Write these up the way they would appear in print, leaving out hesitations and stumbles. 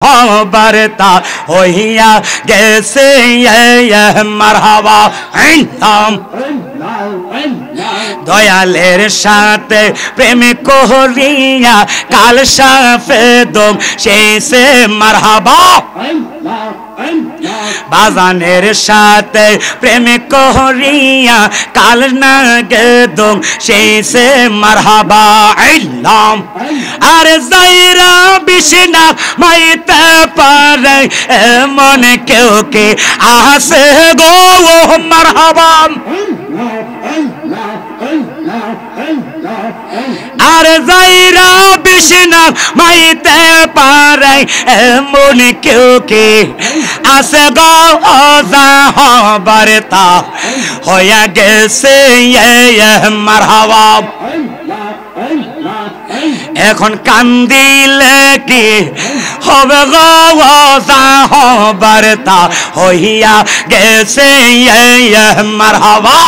बरता होइया जैसे ये मरहबा दयालेर साथे प्रेम कोहरिया काल साफे दम से मरहबा बाजानेर साथे प्रेम कोहरिया काल नागे दम से मरहबा अरे जायरा बिशना माइते पारे मन क्यों के आसे गो वो मरहबा अरे जायरा बिशना माइते पारे मन क्यों के आसे गो बरता होया गैसे ये मरहबा এখন কান্দিলে কি হবে গো বার্তা হইয়া গেছে মারহাবা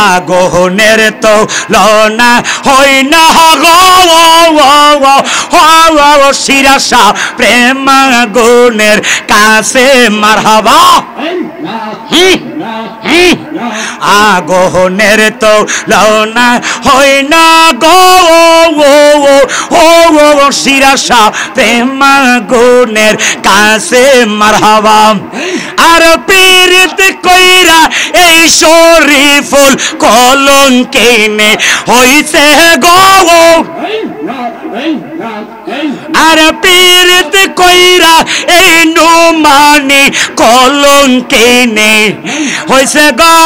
আগুনের তো লনা হই না গো শিরাসা প্রেম আগুনের কাছে মারহাবা আগুনের তো লনা হই না গো শিরাসা প্রেম আগুনের কাছে মারহাবা আর পীরিত কইরা এই শরীফুল কলঙ্কিনে হইছে গো আর পীরিত কইরা এই নুমানি কলঙ্কিনে হইছে গো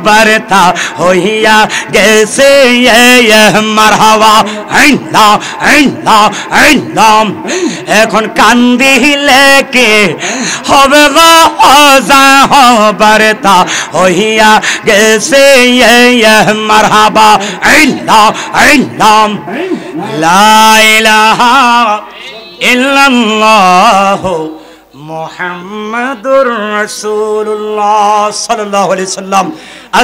বার্তা হইয়া গেছে মারহাবা এখন কান্দিলে কে হবে গো বার্তা হইয়া গেছে মারহাবা লা ইলাহা ইল্লাল্লাহ মুহাম্মাদুর রাসূলুল্লাহ সাল্লাল্লাহু আলাইহি সাল্লাম।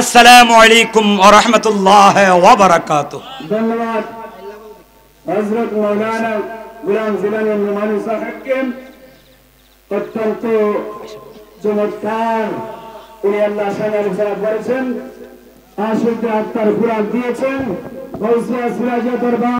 আসসালামু আলাইকুম ওয়া রাহমাতুল্লাহি ওয়া বারাকাতুহু। ধন্যবাদ হযরত মাওলানা গোলাম জিলানী নোমানী সাহেবকে, অত্যন্ত চমৎকার উনি আল্লাহ সাহেব করেছেন, আশুদ্ধ আত্মার কুরআন দিয়েছেন। গৌসিয়া সিরাজে দরবার